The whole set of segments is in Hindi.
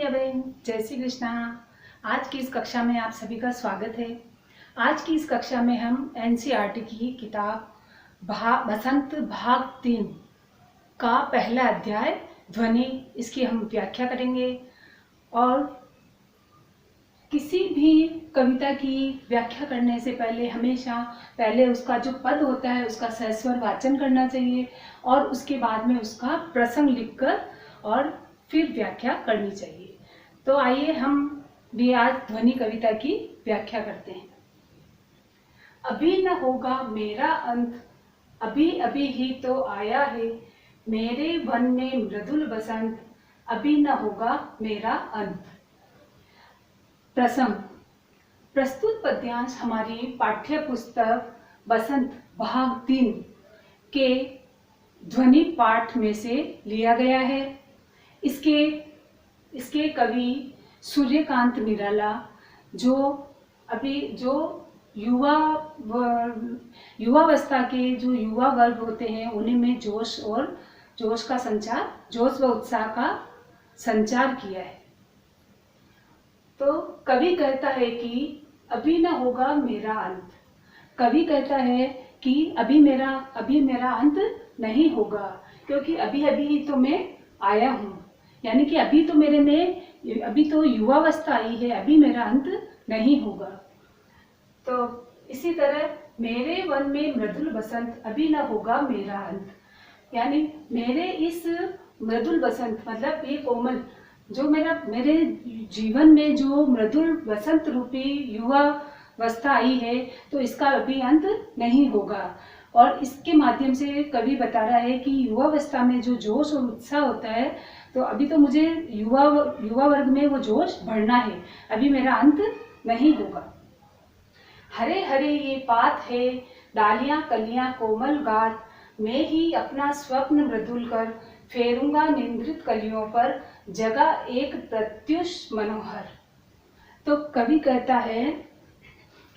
प्रिय बहन, जय श्री कृष्णा। आज की इस कक्षा में आप सभी का स्वागत है। आज की इस कक्षा में हम एनसीईआरटी की किताब बसंत भाग 3 का पहला अध्याय ध्वनि, इसकी हम व्याख्या करेंगे। और किसी भी कविता की व्याख्या करने से पहले हमेशा पहले उसका जो पद होता है उसका सस्वर वाचन करना चाहिए और उसके बाद में उसका प्रसंग लिखकर और फिर व्याख्या करनी चाहिए। तो आइए हम भी आज ध्वनि कविता की व्याख्या करते हैं। अभी न होगा मेरा अंत, अभी अभी ही तो आया है, मेरे वन में मृदुल बसंत, अभी न होगा मेरा अंत। प्रसंग। प्रस्तुत पद्यांश हमारी पाठ्य पुस्तक बसंत भाग 3 के ध्वनि पाठ में से लिया गया है। इसके कवि सूर्यकांत निराला जो युवावस्था के जो युवा वर्ग होते हैं उन्हीं में जोश व उत्साह का संचार किया है। तो कवि कहता है कि अभी न होगा मेरा अंत। कवि कहता है कि अभी मेरा अंत नहीं होगा, क्योंकि अभी अभी ही तो मैं आया हूँ, यानी कि अभी तो युवावस्था आई है, अभी मेरा अंत नहीं होगा। तो इसी तरह मेरे वन में मृदुल बसंत, अभी न होगा मेरा अंत, यानी मेरे इस मृदुल बसंत मतलब ये कोमल जो मेरे जीवन में जो मृदुल बसंत रूपी युवावस्था आई है, तो इसका अभी अंत नहीं होगा। और इसके माध्यम से कवि बता रहा है कि युवावस्था में जो जोश और उत्साह होता है, तो अभी तो मुझे युवा वर्ग में वो जोश बढ़ना है, अभी मेरा अंत नहीं होगा। हरे हरे ये पात है, डालियां कलियां कोमल गात, मैं ही अपना स्वप्न मृदुल कर, फेरूंगा निंद्रित कलियों पर, जगह एक प्रत्युष मनोहर। तो कवि कहता है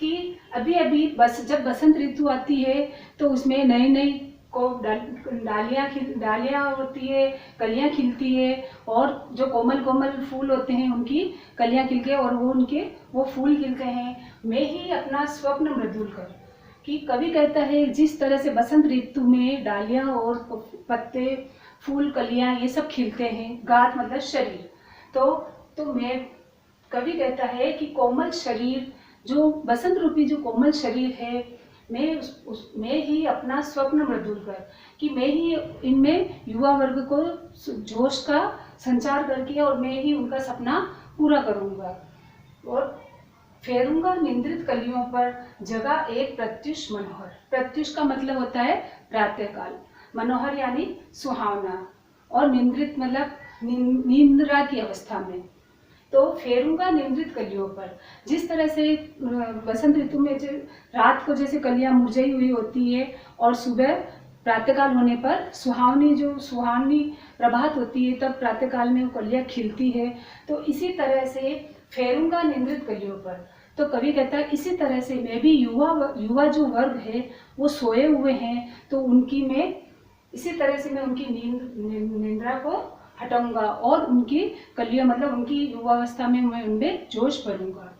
कि अभी अभी जब बसंत ऋतु आती है तो उसमें नई नई को डालियां होती है, कलियां खिलती है, और जो कोमल कोमल फूल होते हैं उनकी कलियां खिलती है और वो फूल खिलते हैं। मैं ही अपना स्वप्न मृदुल कर, कि कवि कहता है जिस तरह से बसंत ऋतु में डालियां और पत्ते फूल कलियां ये सब खिलते हैं, गात मतलब शरीर, तो कवि कहता है कि कोमल शरीर, जो बसंत रूपी जो कोमल शरीर है, मैं ही अपना स्वप्न मृदुल कर, कि मैं ही इनमें युवा वर्ग को जोश का संचार करके और मैं ही उनका सपना पूरा करूंगा। और फेरूंगा निंद्रित कलियों पर, जगह एक प्रत्युष मनोहर। प्रत्युष का मतलब होता है प्रातःकाल, मनोहर यानी सुहावना, और निंद्रित मतलब निंद्रा की अवस्था में। तो फेरूंगा निंद्रित कलियों पर, जिस तरह से बसंत ऋतु में रात को जैसे कलियां मुरझाई हुई होती है और सुबह प्रातःकाल होने पर सुहावनी प्रभात होती है, तब प्रातःकाल में वो कलियां खिलती है। तो इसी तरह से फेरूंगा निंद्रित कलियों पर, तो कवि कहता है इसी तरह से मैं भी युवा जो वर्ग है वो सोए हुए हैं, तो इसी तरह से मैं उनकी निंद्रा को हटाऊंगा और उनकी कलियां मतलब उनकी युवावस्था में मैं उनमें जोश भरूंगा।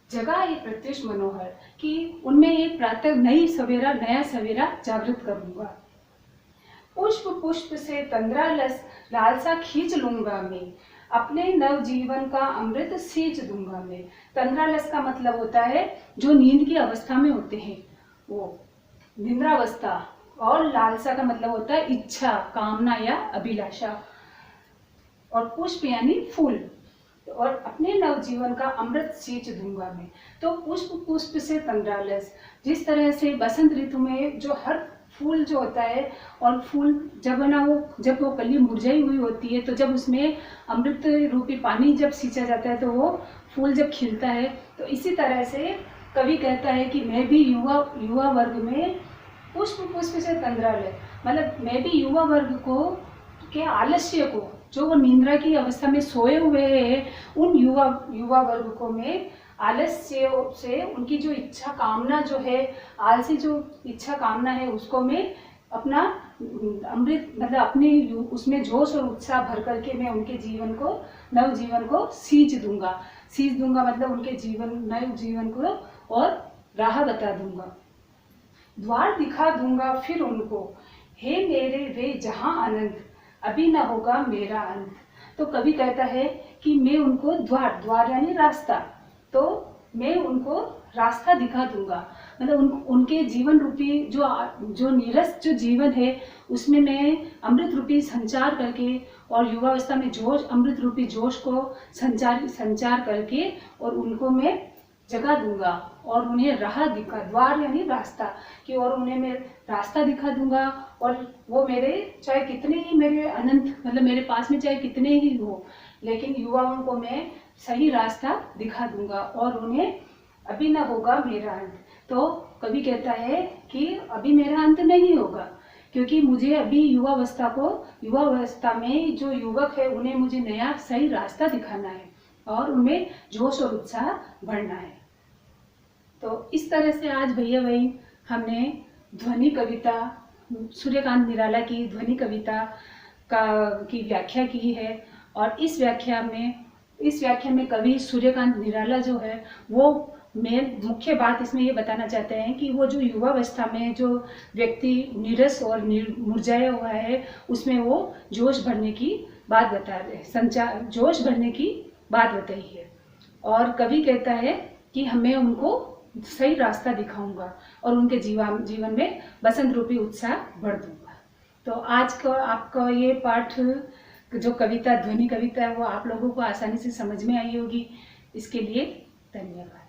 जगह एक प्रत्युष मनोहर, कि उनमें एक नया सवेरा जागृत करूंगा। पुष्प पुष्प से तंद्रालस, लालसा खींच लूंगा मैं, अपने नव जीवन का अमृत सींच दूंगा मैं। तंद्रालस का मतलब होता है जो नींद की अवस्था में होते हैं, वो निद्रावस्था, और लालसा का मतलब होता है इच्छा, कामना या अभिलाषा, और पुष्प यानी फूल, और अपने नवजीवन का अमृत सींच दूंगा मैं। तो पुष्प पुष्प से तंद्रालस, जिस तरह से बसंत ऋतु में जो हर फूल जो होता है, और फूल जब वो कली मुरझाई हुई होती है, तो जब उसमें अमृत रूपी पानी जब सींचा जाता है तो वो फूल जब खिलता है, तो इसी तरह से कवि कहता है कि मैं भी युवा वर्ग में पुष्प पुष्प से तंद्रालस, मतलब मैं भी युवा वर्ग के आलस्य को, जो वो निंद्रा की अवस्था में सोए हुए हैं, उन युवा वर्ग को मैं आलस्य से उनकी जो इच्छा कामना जो है, आलसी जो इच्छा कामना है, उसको मैं अपना अमृत मतलब अपनी उसमें जोश और उत्साह भर करके मैं उनके जीवन को, नव जीवन को सींच दूंगा। सींच दूंगा मतलब उनके जीवन, नए जीवन को और राह बता दूंगा। द्वार दिखा दूंगा फिर उनको, हे मेरे वे जहां अनंत, अभी न होगा मेरा अंत। तो कवि कहता है कि मैं उनको द्वार, द्वार यानी रास्ता, तो मैं उनको रास्ता दिखा दूंगा। मतलब उनके जीवन रूपी जो नीरस जो जीवन है उसमें मैं अमृत रूपी संचार करके और युवावस्था में जोश, अमृत रूपी जोश को संचार करके और उनको मैं जगा दूंगा और उन्हें राह दिखा, द्वार यानी रास्ता, कि और उन्हें मैं रास्ता दिखा दूंगा। और वो मेरे चाहे कितने ही मेरे अनंत मतलब मेरे पास में चाहे कितने ही हो, लेकिन युवाओं को मैं सही रास्ता दिखा दूंगा और उन्हें अभी न होगा मेरा अंत। तो कवि कहता है कि अभी मेरा अंत नहीं होगा, क्योंकि मुझे अभी युवावस्था में जो युवक है उन्हें मुझे नया सही रास्ता दिखाना है और उनमें जोश और उत्साह भरना है। तो इस तरह से आज भैया बहन हमने ध्वनि कविता, सूर्यकांत निराला की ध्वनि कविता की व्याख्या की है। और इस व्याख्या में कवि सूर्यकांत निराला जो है वो मेन मुख्य बात इसमें ये बताना चाहते हैं कि वो जो युवावस्था में जो व्यक्ति नीरस और मुरझाया हुआ है उसमें वो जोश भरने की बात बता रहे, जोश भरने की बात बताई है। और कवि कहता है कि हमें उनको सही रास्ता दिखाऊंगा और उनके जीवन में बसंत रूपी उत्साह भर दूंगा। तो आज का आपका ये पाठ जो कविता, ध्वनि कविता है, वो आप लोगों को आसानी से समझ में आई होगी। इसके लिए धन्यवाद।